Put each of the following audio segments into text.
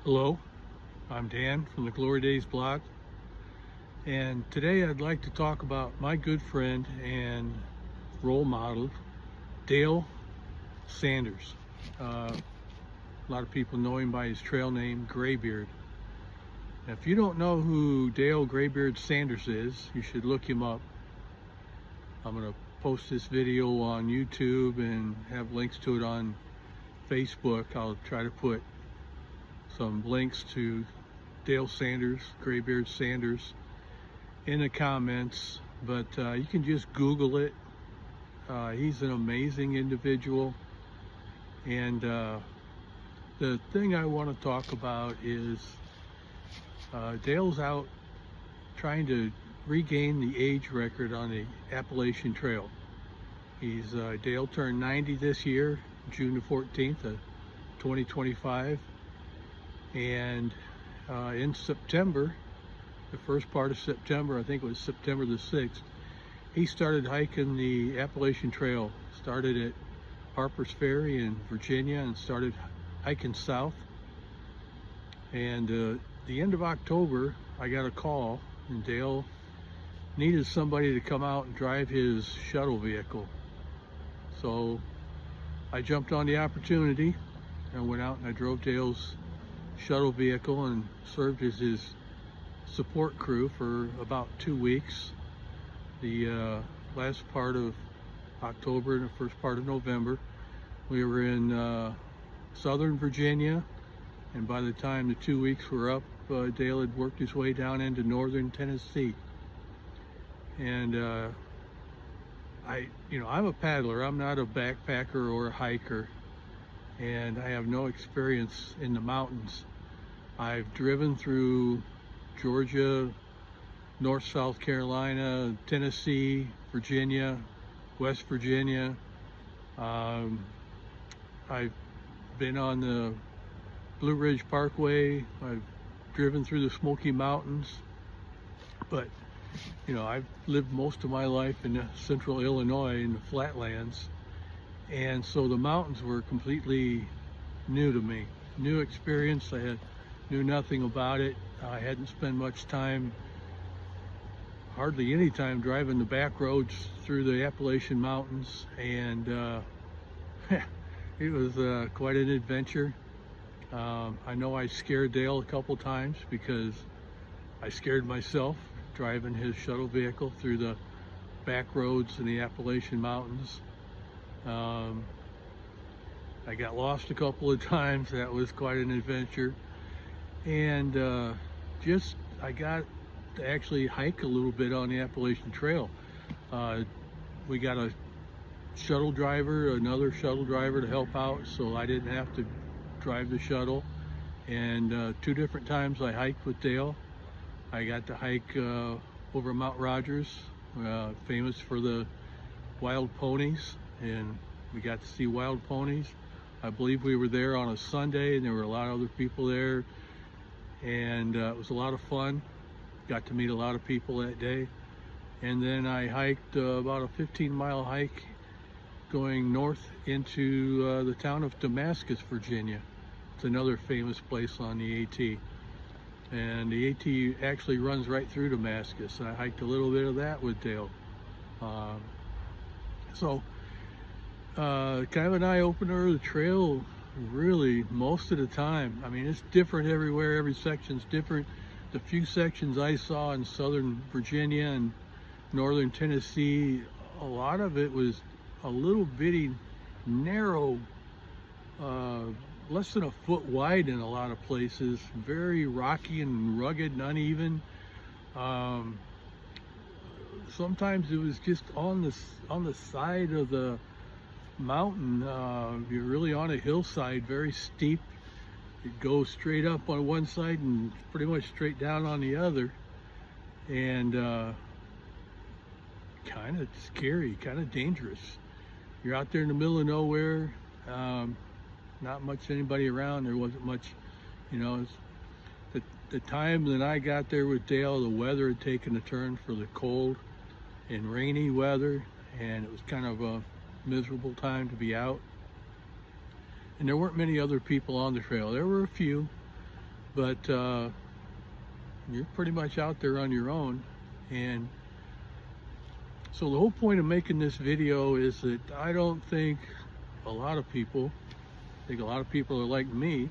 Hello, I'm Dan from the Glory Days blog, and today I'd like to talk about my good friend and role model, Dale Sanders. A lot of people know him by his trail name, Greybeard. Now, if you don't know who Dale Greybeard Sanders is, you should look him up. I'm going to post this video on YouTube and have links to it on Facebook. I'll try to put some links to Dale Sanders, Greybeard Sanders, in the comments, but you can just Google it. He's an amazing individual, and the thing I want to talk about is Dale's out trying to regain the age record on the Appalachian Trail. Dale turned 90 this year, June the 14th of 2025. And in September, the first part of September, I think it was September the 6th, he started hiking the Appalachian Trail. Started at Harper's Ferry in Virginia and started hiking south. And the end of October, I got a call, and Dale needed somebody to come out and drive his shuttle vehicle. So I jumped on the opportunity and went out and I drove Dale's shuttle vehicle and served as his support crew for about 2 weeks. The last part of October and the first part of November, we were in southern Virginia, and by the time the 2 weeks were up, Dale had worked his way down into northern Tennessee. And I'm a paddler. I'm not a backpacker or a hiker, and I have no experience in the mountains. I've driven through Georgia, North South Carolina, Tennessee, Virginia, West Virginia. I've been on the Blue Ridge Parkway. I've driven through the Smoky Mountains, but I've lived most of my life in central Illinois in the flatlands, and so the mountains were completely new to me. New experience. I knew nothing about it. I hadn't spent much time, hardly any time, driving the back roads through the Appalachian Mountains, and it was quite an adventure. I know I scared Dale a couple times because I scared myself driving his shuttle vehicle through the back roads in the Appalachian Mountains. I got lost a couple of times. That was quite an adventure. And I got to actually hike a little bit on the Appalachian Trail. We got a shuttle driver, another shuttle driver to help out, so I didn't have to drive the shuttle. And 2 different times I hiked with Dale. I got to hike over Mount Rogers, famous for the wild ponies, and we got to see wild ponies. I believe we were there on a Sunday, and there were a lot of other people there, and it was a lot of fun. Got to meet a lot of people that day. And then I hiked about a 15-mile hike going north into the town of Damascus, Virginia. It's another famous place on the AT. And the AT actually runs right through Damascus. I hiked a little bit of that with Dale. Kind of an eye-opener. The trail, really, most of the time, I mean, it's different everywhere. Every section's different. The few sections I saw in southern Virginia and northern Tennessee, a lot of it was a little bitty, narrow, less than a foot wide in a lot of places, very rocky and rugged and uneven. Sometimes it was just on the side of the mountain. You're really on a hillside, very steep. It goes straight up on one side and pretty much straight down on the other, and kind of scary, kind of dangerous. You're out there in the middle of nowhere. Not much anybody around. There wasn't much, the time that I got there with Dale, the weather had taken a turn for the cold and rainy weather, and it was kind of a miserable time to be out. And there weren't many other people on the trail. There were a few, but you're pretty much out there on your own. And so the whole point of making this video is that I don't think a lot of people, I think a lot of people are like me,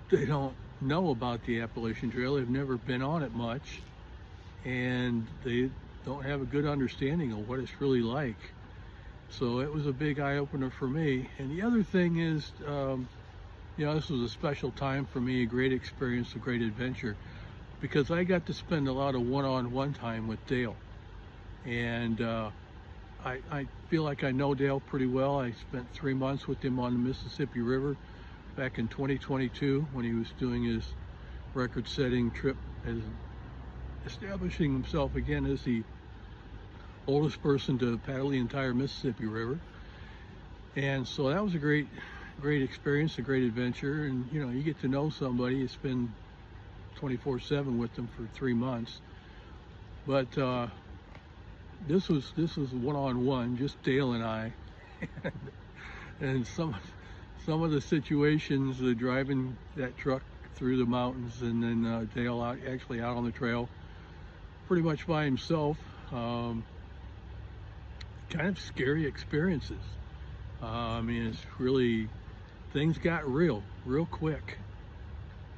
they don't know about the Appalachian Trail. They've never been on it much, and they don't have a good understanding of what it's really like. So it was a big eye-opener for me. And the other thing is, you know, this was a special time for me, a great experience, a great adventure, because I got to spend a lot of one-on-one time with Dale. And I feel like I know Dale pretty well. I spent 3 months with him on the Mississippi River back in 2022 when he was doing his record-setting trip, as establishing himself again as the oldest person to paddle the entire Mississippi River. And so that was a great experience, a great adventure. And you know, you get to know somebody, you spend 24/7 with them for 3 months. But this was one-on-one, just Dale and I. And some of the situations, driving that truck through the mountains, and then Dale actually out on the trail pretty much by himself. Kind of scary experiences. I mean, it's really, things got real quick.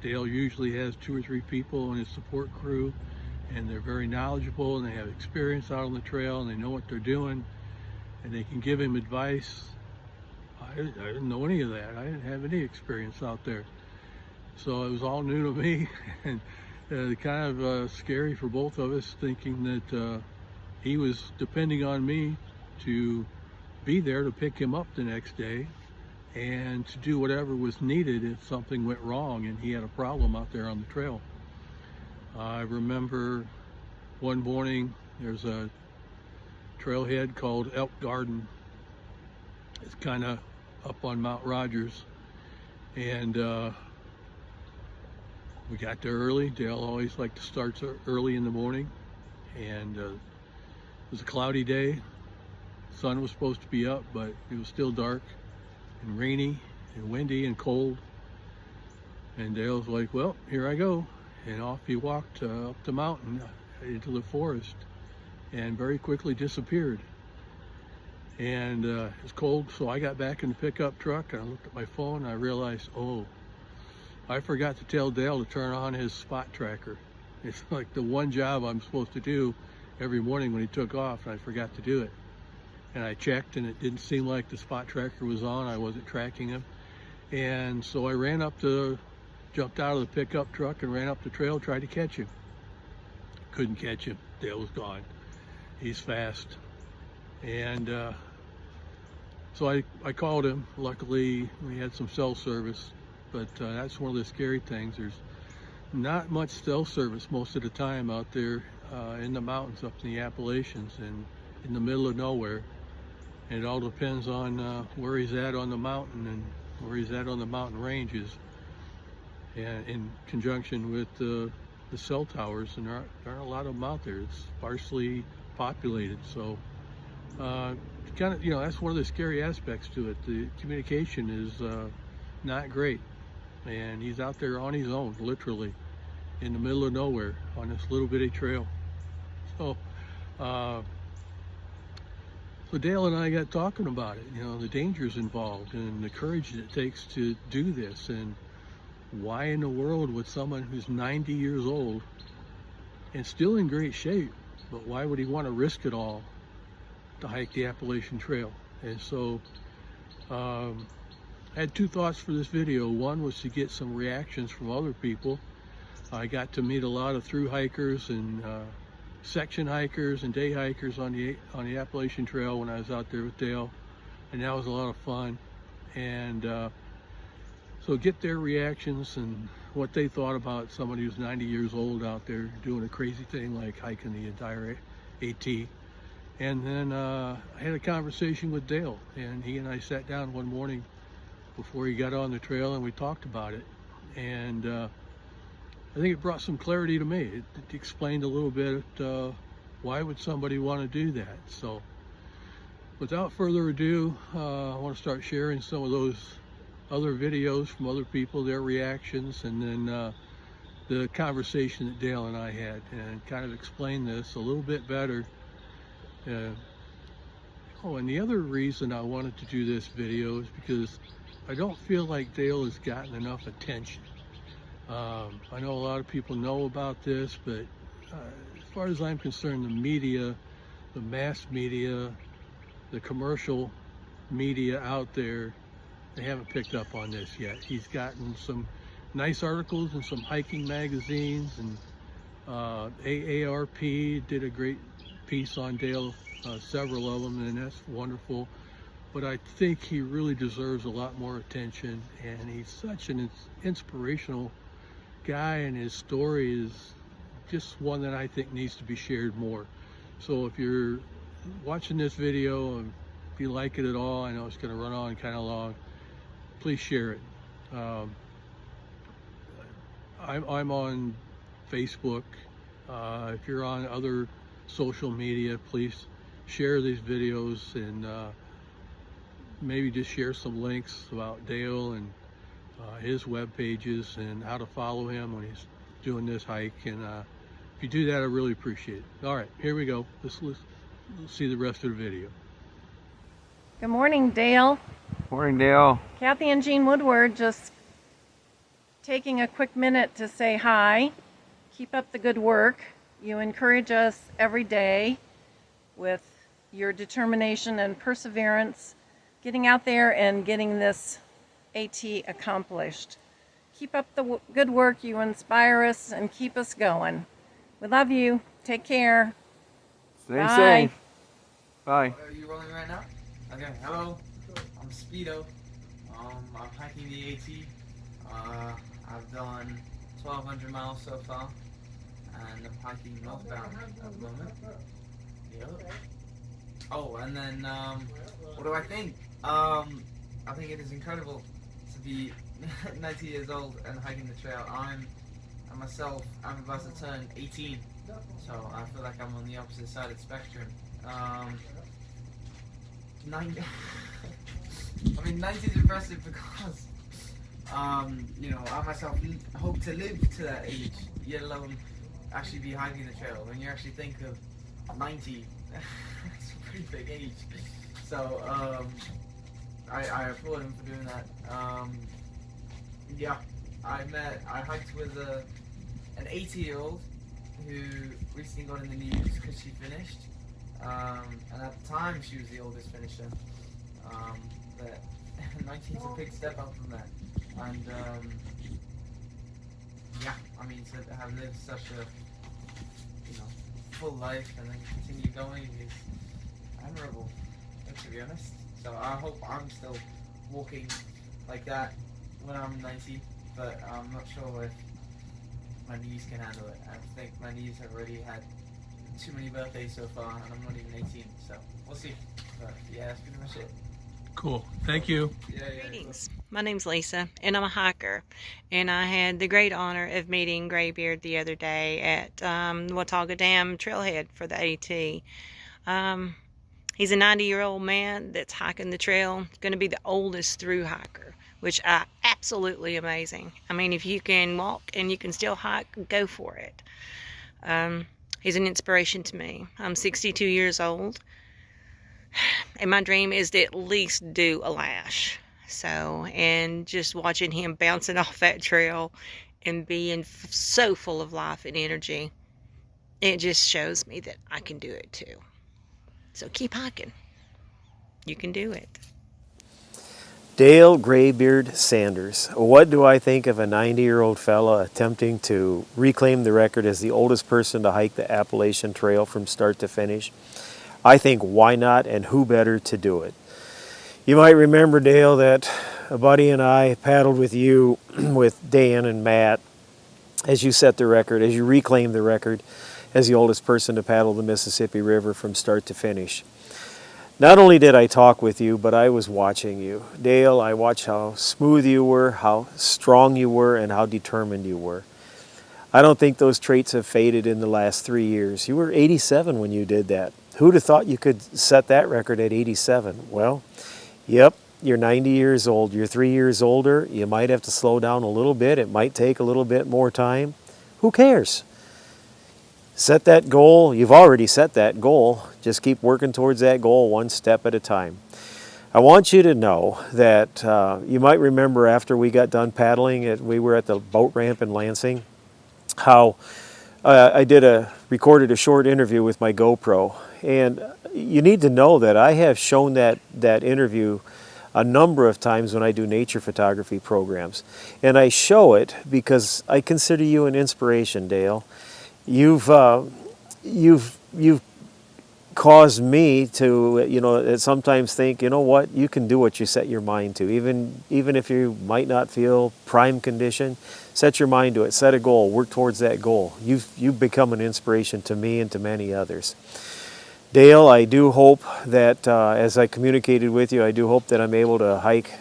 Dale usually has 2 or 3 people on his support crew, and they're very knowledgeable, and they have experience out on the trail, and they know what they're doing, and they can give him advice. I didn't know any of that. I didn't have any experience out there. So it was all new to me, and kind of scary for both of us, thinking that he was depending on me to be there to pick him up the next day and to do whatever was needed if something went wrong and he had a problem out there on the trail. I remember one morning, there's a trailhead called Elk Garden. It's kind of up on Mount Rogers, and we got there early. Dale always liked to start early in the morning, and it was a cloudy day. Sun was supposed to be up, but it was still dark and rainy and windy and cold. And Dale's like, well, here I go. And off he walked up the mountain into the forest, and very quickly disappeared. And it was cold, so I got back in the pickup truck, and I looked at my phone, and I realized, oh, I forgot to tell Dale to turn on his spot tracker. It's like the one job I'm supposed to do every morning when he took off, and I forgot to do it. And I checked, and it didn't seem like the spot tracker was on. I wasn't tracking him. And so I jumped out of the pickup truck and ran up the trail, tried to catch him. Couldn't catch him. Dale was gone. He's fast. And so I called him. Luckily, we had some cell service, but that's one of the scary things. There's not much cell service most of the time out there in the mountains up in the Appalachians and in the middle of nowhere. And it all depends on where he's at on the mountain and where he's at on the mountain ranges, and in conjunction with the cell towers. And there aren't a lot of them out there. It's sparsely populated. So kind of, you know, that's one of the scary aspects to it. The communication is not great, and he's out there on his own, literally in the middle of nowhere on this little bitty trail. So so Dale and I got talking about it, you know, the dangers involved and the courage that it takes to do this, and why in the world would someone who's 90 years old and still in great shape, but why would he want to risk it all to hike the Appalachian Trail? And so I had 2 thoughts for this video. One was to get some reactions from other people. I got to meet a lot of through hikers and section hikers and day hikers on the Appalachian Trail when I was out there with Dale, and that was a lot of fun. And so get their reactions and what they thought about somebody who's 90 years old out there doing a crazy thing like hiking the entire AT. And then I had a conversation with Dale, and he and I sat down one morning before he got on the trail, and we talked about it. And I think it brought some clarity to me. It explained a little bit why would somebody want to do that. So without further ado, I want to start sharing some of those other videos from other people, their reactions, and then the conversation that Dale and I had and kind of explain this a little bit better. Oh, and the other reason I wanted to do this video is because I don't feel like Dale has gotten enough attention. I know a lot of people know about this, but as far as I'm concerned, the media, the mass media, the commercial media out there, they haven't picked up on this yet. He's gotten some nice articles in some hiking magazines, and AARP did a great piece on Dale, several of them, and that's wonderful. But I think he really deserves a lot more attention, and he's such an inspirational guy, and his story is just one that I think needs to be shared more. So if you're watching this video, and if you like it at all, I know it's going to run on kind of long, please share it. I'm on Facebook. If you're on other social media, please share these videos, and maybe just share some links about Dale and his web pages and how to follow him when he's doing this hike. And if you do that, I really appreciate it. All right, here we go. Let's see the rest of the video. Good morning, Dale. Morning, Dale. Kathy and Jean Woodward just taking a quick minute to say hi. Keep up the good work. You encourage us every day with your determination and perseverance, getting out there and getting this AT accomplished. Keep up the good work. You inspire us and keep us going. We love you. Take care. Stay Bye. safe. Bye. Are you rolling right now? Okay, hello. I'm Speedo. I'm hiking the AT. I've done 1,200 miles so far, and I'm hiking northbound at the moment. Yep. Oh, and then what do I think? I think it is incredible to be 90 years old and hiking the trail. I'm about to turn 18, so I feel like I'm on the opposite side of the spectrum. 90 is impressive because, you know, I myself hope to live to that age, yet alone actually be hiking the trail. When you actually think of 90, that's a pretty big age. So, I applaud him for doing that. Yeah, I hiked with an 80-year-old who recently got in the news because she finished. And at the time she was the oldest finisher. But 19 is a big step up from that. And yeah, I mean, to have lived such a, you know, full life and then continue going is admirable, to be honest. So I hope I'm still walking like that when I'm 90, but I'm not sure if my knees can handle it. I think my knees have already had too many birthdays so far, and I'm not even 18, so we'll see. But yeah, that's pretty much it. Cool. Thank you. Yeah. Greetings. My name's Lisa, and I'm a hiker. And I had the great honor of meeting Greybeard the other day at Watauga Dam Trailhead for the AT. He's a 90-year-old man that's hiking the trail. Going to be the oldest through hiker, which I absolutely amazing. I mean, if you can walk and you can still hike, go for it. He's an inspiration to me. I'm 62 years old, and my dream is to at least do a lash. So, and just watching him bouncing off that trail and being so full of life and energy, it just shows me that I can do it too. So keep hiking. You can do it. Dale Greybeard Sanders. What do I think of a 90-year-old fella attempting to reclaim the record as the oldest person to hike the Appalachian Trail from start to finish? I think why not, and who better to do it? You might remember, Dale, that a buddy and I paddled with you, with Dan and Matt, as you set the record, as you reclaimed the record as the oldest person to paddle the Mississippi River from start to finish. Not only did I talk with you, but I was watching you. Dale, I watched how smooth you were, how strong you were, and how determined you were. I don't think those traits have faded in the last 3 years. You were 87 when you did that. Who'd have thought you could set that record at 87? Well, yep, you're 90 years old. You're 3 years older. You might have to slow down a little bit. It might take a little bit more time. Who cares? Set that goal. You've already set that goal. Just keep working towards that goal one step at a time. I want you to know that you might remember after we got done paddling, we were at the boat ramp in Lansing, how I recorded a short interview with my GoPro. And you need to know that I have shown that interview a number of times when I do nature photography programs. And I show it because I consider you an inspiration, Dale. You've caused me to, sometimes think, you know what, you can do what you set your mind to. Even if you might not feel prime condition, set your mind to it, set a goal, work towards that goal. You've become an inspiration to me and to many others. Dale, I do hope that, as I communicated with you, I do hope that I'm able to hike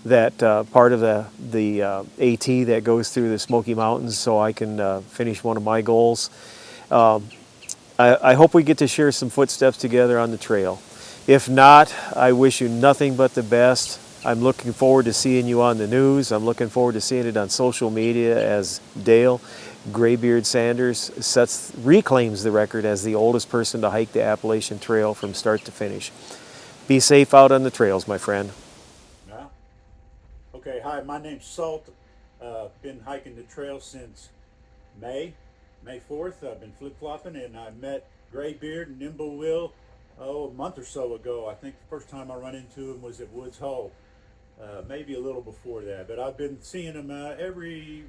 that part of the AT that goes through the Smoky Mountains so I can finish one of my goals. I hope we get to share some footsteps together on the trail. If not, I wish you nothing but the best. I'm looking forward to seeing you on the news. I'm looking forward to seeing it on social media as Dale Greybeard Sanders reclaims the record as the oldest person to hike the Appalachian Trail from start to finish. Be safe out on the trails, my friend. Yeah. Okay, hi, my name's Salt. Been hiking the trail since May 4th. I've been flip-flopping, and I met Greybeard and Nimble Will a month or so ago. I think the first time I run into him was at Woods Hole, maybe a little before that. But I've been seeing him every,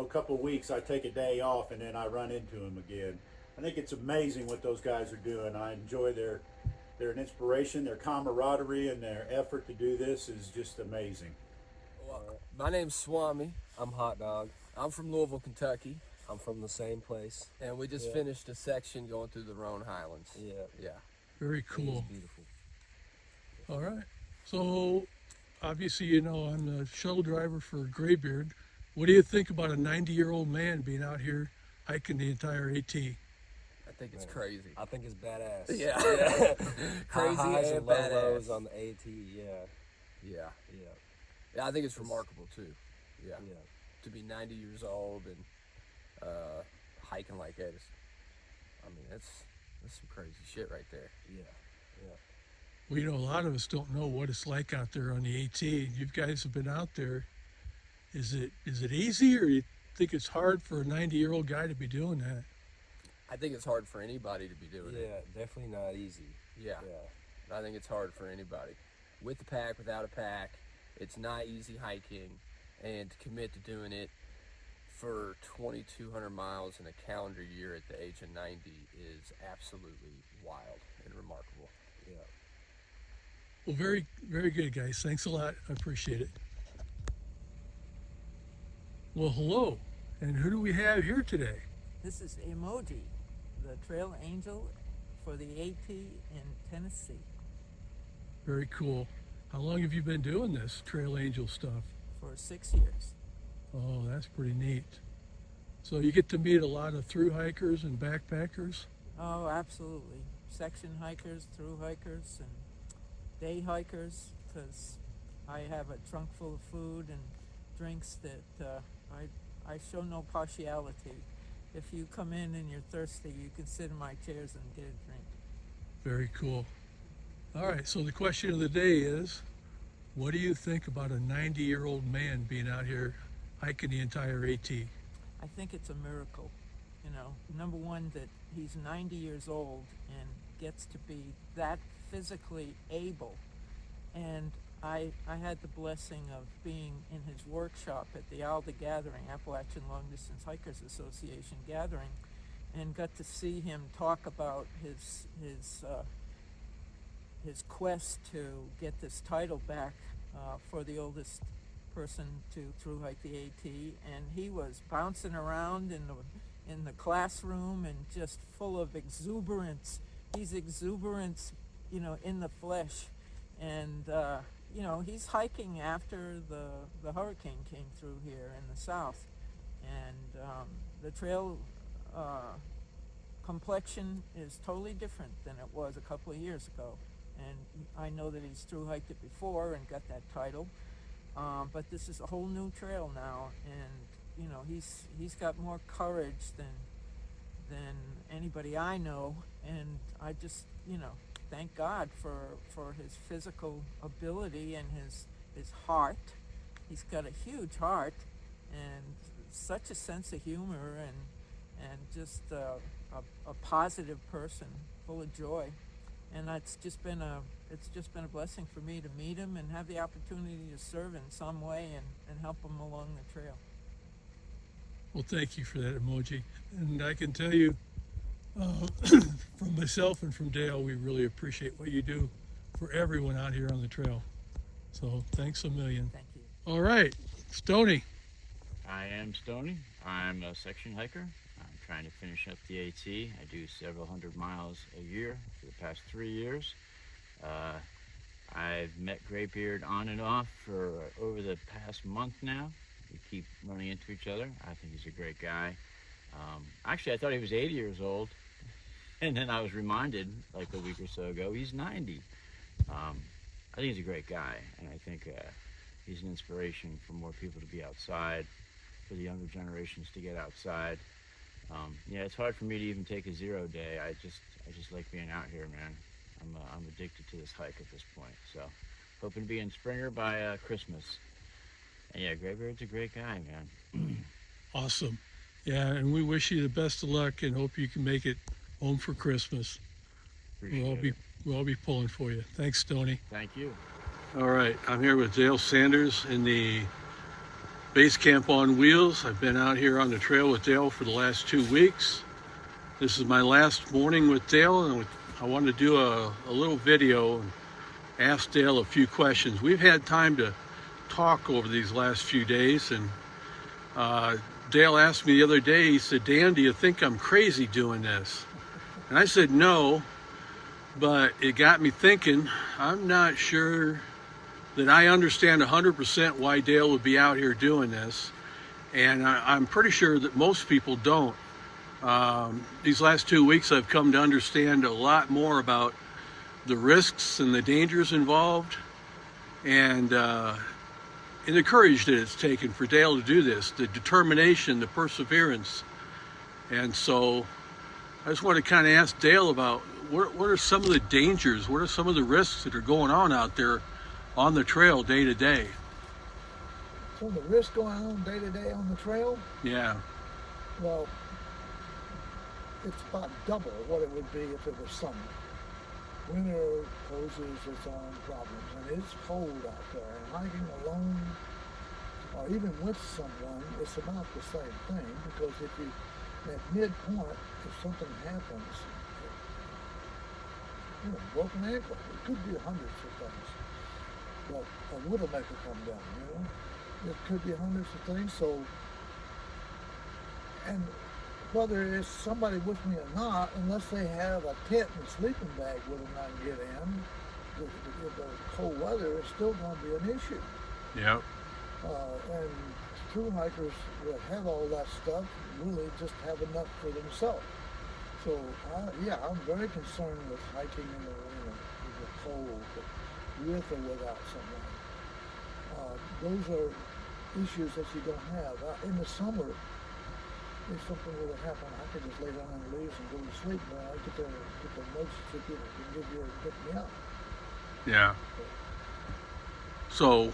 couple of weeks. I take a day off, and then I run into him again. I think it's amazing what those guys are doing. I enjoy they're an inspiration. Their camaraderie and their effort to do this is just amazing. Well, my name's Swami. I'm Hot Dog. I'm from Louisville, Kentucky. I'm from the same place. And we just finished a section going through the Roan Highlands. Yeah. Very cool. It's beautiful. All right. So, obviously, I'm the shuttle driver for Greybeard. What do you think about a 90-year-old man being out here hiking the entire AT? I think it's crazy. I think it's badass. Yeah. Crazy High highs and low badass. lows on the AT. Yeah, Yeah. I think it's remarkable too. Yeah. Yeah. To be 90 years old and hiking like that is, that's some crazy shit right there. Yeah. Well, a lot of us don't know what it's like out there on the AT. You guys have been out there. Is it easy, or you think it's hard for a 90-year-old guy to be doing that? I think it's hard for anybody to be doing it. Yeah, definitely not easy. Yeah. I think it's hard for anybody. With a pack, without a pack, it's not easy hiking, and to commit to doing it for 2,200 miles in a calendar year at the age of 90 is absolutely wild and remarkable. Yeah. Well, very, very good, guys. Thanks a lot. I appreciate it. Well, hello. And who do we have here today? This is Emoji, the trail angel for the AT in Tennessee. Very cool. How long have you been doing this trail angel stuff? For 6 years. Oh, that's pretty neat. So you get to meet a lot of thru hikers and backpackers? Oh, absolutely. Section hikers, through hikers, and day hikers, because I have a trunk full of food and drinks that I show no partiality. If you come in and you're thirsty, you can sit in my chairs and get a drink. Very cool. All right, so the question of the day is, what do you think about a 90-year-old man being out here hiking the entire AT? I think it's a miracle. Number one, that he's 90 years old and gets to be that physically able. And I had the blessing of being in his workshop at the ALDA gathering, Appalachian Long Distance Hikers Association gathering, and got to see him talk about his quest to get this title back for the oldest person to through hike the AT, and he was bouncing around in the classroom and just full of exuberance. He's exuberance, in the flesh, and he's hiking after the hurricane came through here in the south, and the trail complexion is totally different than it was a couple of years ago. And I know that he's through hiked it before and got that title, but this is a whole new trail now, and you know, he's got more courage than anybody I know, and I just, you know, thank God for his physical ability and his heart. He's got a huge heart and such a sense of humor and just a positive person, full of joy. And it's just been a blessing for me to meet him and have the opportunity to serve in some way and help him along the trail. Well, thank you for that emoji. And I can tell you, from myself and from Dale, we really appreciate what you do for everyone out here on the trail. So thanks a million. Thank you. All right, Stoney. I am Stoney. I'm a section hiker. I'm trying to finish up the AT. I do several hundred miles a year for the past 3 years. I've met Greybeard on and off for over the past month now. We keep running into each other. I think he's a great guy. Actually, I thought he was 80 years old, and then I was reminded like a week or so ago he's 90. I think he's a great guy, and I think he's an inspiration for more people to be outside, for the younger generations to get outside. Yeah, it's hard for me to even take a 0 day. I just like being out here, man. I'm addicted to this hike at this point. So, hoping to be in Springer by Christmas. And yeah, Greybeard's a great guy, man. Awesome. Yeah, and we wish you the best of luck and hope you can make it home for Christmas. We'll all be pulling for you. Thanks, Stoney. Thank you. All right, I'm here with Dale Sanders in the Base Camp on Wheels. I've been out here on the trail with Dale for the last 2 weeks. This is my last morning with Dale, and I wanted to do a little video and ask Dale a few questions. We've had time to talk over these last few days, and Dale asked me the other day, he said, "Dan, do you think I'm crazy doing this?" And I said, "No," but it got me thinking. I'm not sure that I understand 100% why Dale would be out here doing this, and I'm pretty sure that most people don't. These last 2 weeks I've come to understand a lot more about the risks and the dangers involved, and the courage that it's taken for Dale to do this, the determination, the perseverance. And so I just want to kind of ask Dale about what are some of the dangers, what are some of the risks that are going on out there on the trail day to day? Some of the risks going on day to day on the trail? Yeah. Well, it's about double what it would be if it was summer. Winter poses its own problems, and it's cold out there. And hiking alone, or even with someone, it's about the same thing, because if you, at midpoint, if something happens, you know, broken ankle, it could be hundreds of things. But a widowmaker come down, you know? It could be hundreds of things, so, and whether it's somebody with me or not, unless they have a tent and sleeping bag with them I can get in, the cold weather is still going to be an issue. Yep. And true hikers that have all that stuff really just have enough for themselves. So, yeah, I'm very concerned with hiking in the cold, with or without someone. Those are issues that you don't have. In the summer, if something were to happen, I could just lay down on the leaves and go to sleep, but I get the emergency people to give you and pick me up. Yeah. So,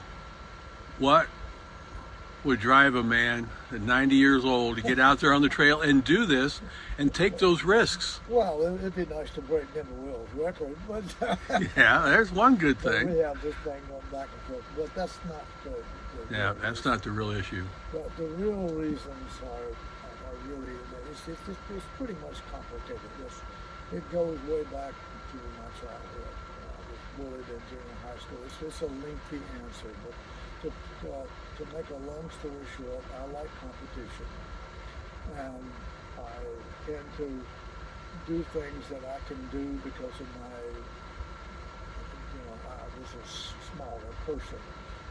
what would drive a man at 90 years old to get out there on the trail and do this and take those risks? Well, it'd be nice to break Nimble Will's record, but yeah, there's one good thing. We have this thing going back and forth, but that's not the yeah, that's not the real issue. But the real reasons are really, it's pretty much complicated. It goes way back to my childhood. I was bullied in junior high school. It's a lengthy answer, but to make a long story short, I like competition, and I tend to do things that I can do because of my, I was a smaller person,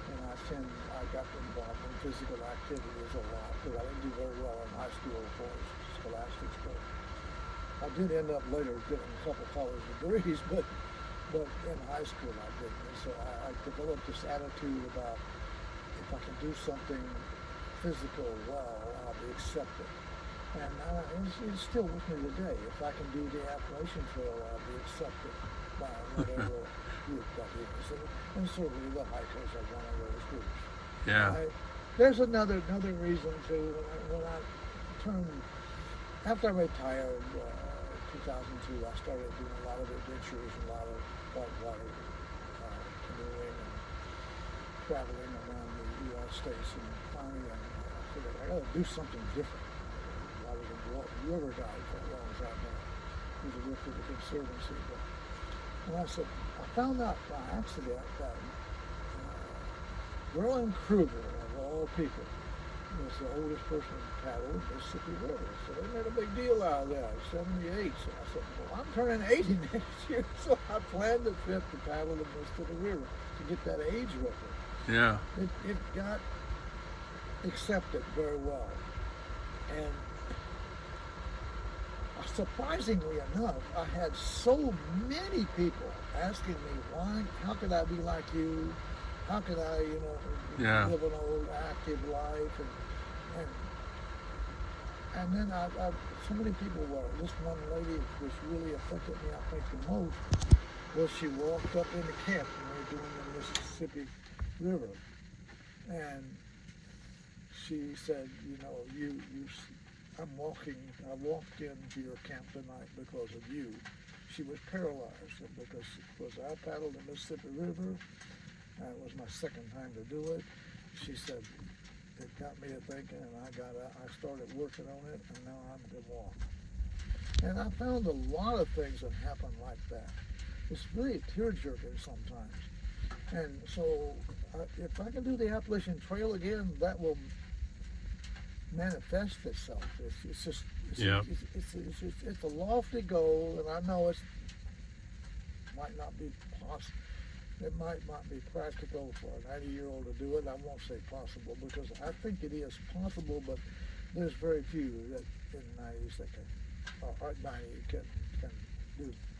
and I got involved in physical activities a lot, because I didn't do very well in high school for scholastics, but I did end up later getting a couple college degrees, but in high school I didn't. And so I developed this attitude about if I can do something physical well, I'll be accepted. And it's still with me today. If I can do the Appalachian Trail, I'll be accepted by whatever group that is. And certainly the hikers are one of those groups. Yeah. There's another reason too. When I turned, after I retired, 2002, I started doing a lot of adventures, a lot of whitewater canoeing and traveling around the U.S. states, and finally I figured I got to do something different. I was a river guide for a long time. I was a river for the Conservancy. But and I said, I found out by accident that Gerlin Kruger, of all people, was the oldest person to paddle the Mississippi River. So they made a big deal out of that, 78. So I said, well, I'm turning 80 next year, so I planned a trip to paddle the Mississippi River to get that age record. Yeah. It got accepted very well. And surprisingly enough, I had so many people asking me, why, how could I be like you? How could I, live an old active life? And then I so many people were. This one lady, which really affected me, I think, the most, was she walked up in the camp when we were doing the Mississippi River. And she said, I walked into your camp tonight because of you. She was paralyzed because I paddled the Mississippi River. It was my second time to do it. She said, it got me to thinking, and I started working on it, and now I'm to walk. And I found a lot of things that happen like that. It's really tear-jerking sometimes. And so if I can do the Appalachian Trail again, that will manifest itself. It's a lofty goal, and I know it might not be possible. It might not be practical for a 90-year-old to do it. I won't say possible because I think it is possible, but there's very few that in the 90s that can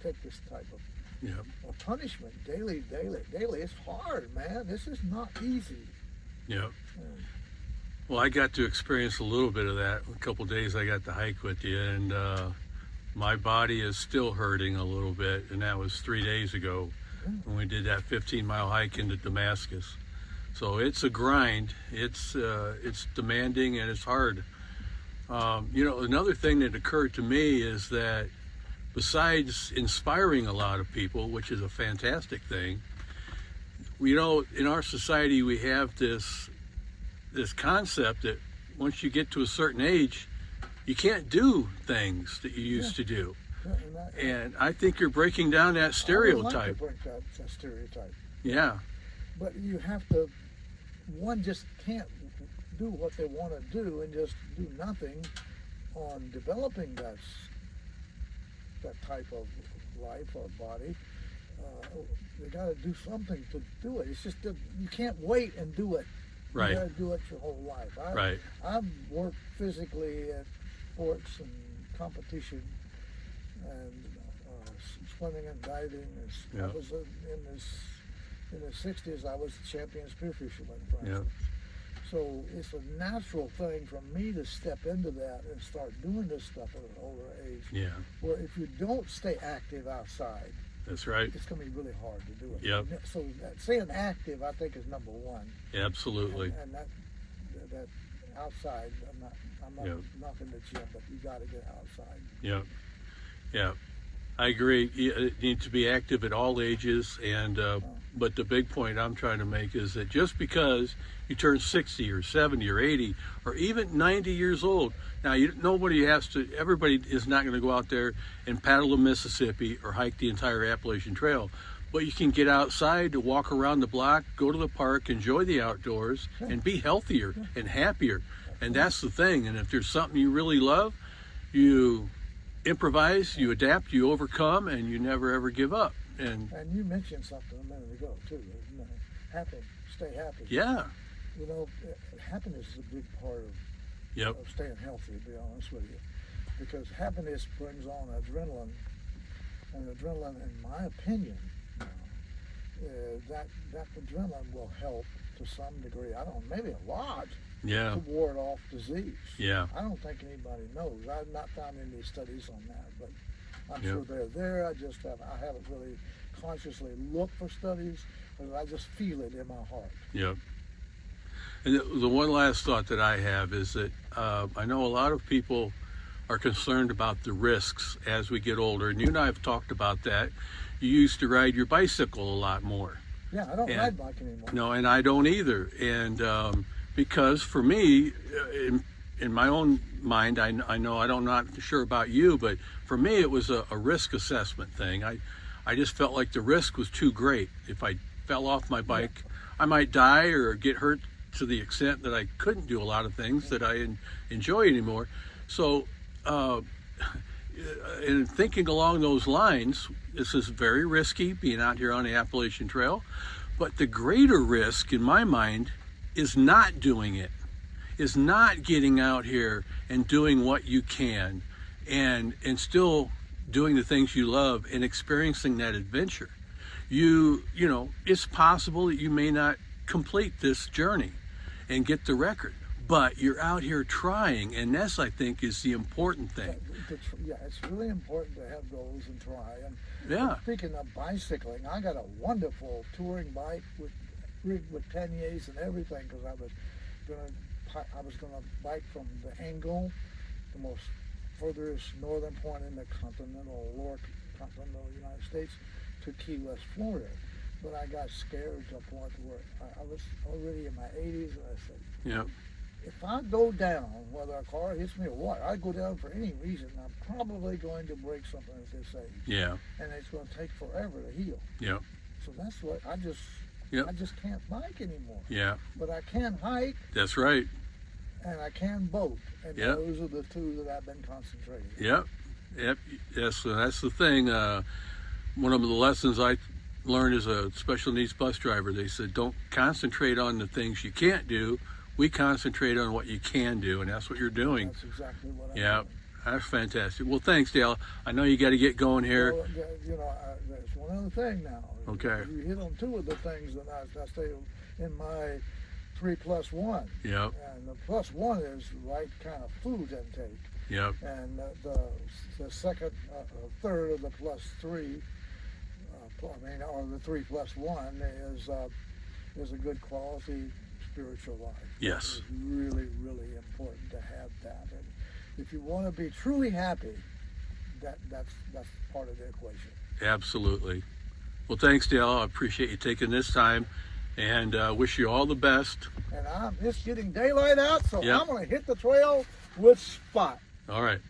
take this type of punishment daily. It's hard, man. This is not easy. Yeah. Well, I got to experience a little bit of that. A couple days I got to hike with you, and my body is still hurting a little bit, and that was 3 days ago when we did that 15-mile hike into Damascus. So it's a grind. It's demanding and it's hard. Another thing that occurred to me is that besides inspiring a lot of people, which is a fantastic thing, in our society we have this concept that once you get to a certain age, you can't do things that you used to do. And I think you're breaking down that stereotype. I would like to break that stereotype. Yeah. But you have to, one just can't do what they want to do and just do nothing on developing that type of life or body. They got to do something to do it. It's just that you can't wait and do it. Right. You got to do it your whole life. I've worked physically at sports and competition and swimming and diving. I was in the 60s. I was champion spearfisherman, for instance. So it's a natural thing for me to step into that and start doing this stuff at an older age. Yeah. Where if you don't stay active outside, that's right, it's going to be really hard to do it. Yep. So staying active, I think, is number one. Absolutely. And that outside, I'm not knocking the gym, but you got to get outside. Yeah. I agree. You need to be active at all ages, and but the big point I'm trying to make is that just because you turn 60 or 70 or 80 or even 90 years old, now everybody is not going to go out there and paddle the Mississippi or hike the entire Appalachian Trail, but you can get outside to walk around the block, go to the park, enjoy the outdoors, and be healthier and happier. And that's the thing. And if there's something you really love, you improvise, you adapt, you overcome, and you never ever give up. And you mentioned something a minute ago too. Happy, stay happy. Yeah. Happiness is a big part of staying healthy, to be honest with you, because happiness brings on adrenaline, and adrenaline, in my opinion, that adrenaline will help to some degree. I don't know, maybe a lot. Yeah. to ward off disease. Yeah. I don't think anybody knows. I've not found any studies on that, but I'm Yeah. sure they're there. I haven't really consciously looked for studies, but I just feel it in my heart. Yep. And the one last thought that I have is that I know a lot of people are concerned about the risks as we get older, and you and I have talked about that. You used to ride your bicycle a lot more. Yeah, I don't ride bike anymore. No, and I don't either. And because for me, in my own mind, I know I'm not sure about you, but for me it was a risk assessment thing. I just felt like the risk was too great. If I fell off my bike, I might die or get hurt to the extent that I couldn't do a lot of things that I enjoy anymore. So in thinking along those lines, this is very risky being out here on the Appalachian Trail, but the greater risk in my mind is not doing it, is not getting out here and doing what you can and still doing the things you love and experiencing that adventure. You know, it's possible that you may not complete this journey and get the record, but you're out here trying, and that's, I think, is the important thing. Yeah, it's really important to have goals and try. And Yeah. speaking of bicycling, I got a wonderful touring bike rigged with panniers and everything, because I was gonna bike from the Angle, the most furthest northern point in the lower continental United States, to Key West, Florida. But I got scared to a point where I was already in my 80s, and I said, Yeah. if I go down, whether a car hits me or what, I go down for any reason, I'm probably going to break something at this age. Yeah. And it's going to take forever to heal. Yeah. So that's what I just can't bike anymore. Yeah. But I can hike That's right. and I can boat. And Yep. those are the two that I've been concentrating on. Yep. Yep. Yes, that's the thing. One of the lessons I learned as a special needs bus driver, they said, don't concentrate on the things you can't do. We concentrate on what you can do, and that's what you're doing. That's exactly what I'm Yeah, doing. that's fantastic. Well, thanks, Dale. I know you got to get going here. Well, there's one other thing now. Okay. You hit on two of the things that I say in my 3+1. Yep. And the +1 is the right kind of food intake. Yep. And the second, third of the +3, or the 3+1 is a good quality spiritual life. Yes. It's really, really important to have that. And if you want to be truly happy, that's part of the equation. Absolutely. Well, thanks, Dale. I appreciate you taking this time, and wish you all the best. And it's getting daylight out, so Yep. I'm going to hit the trail with spot. All right.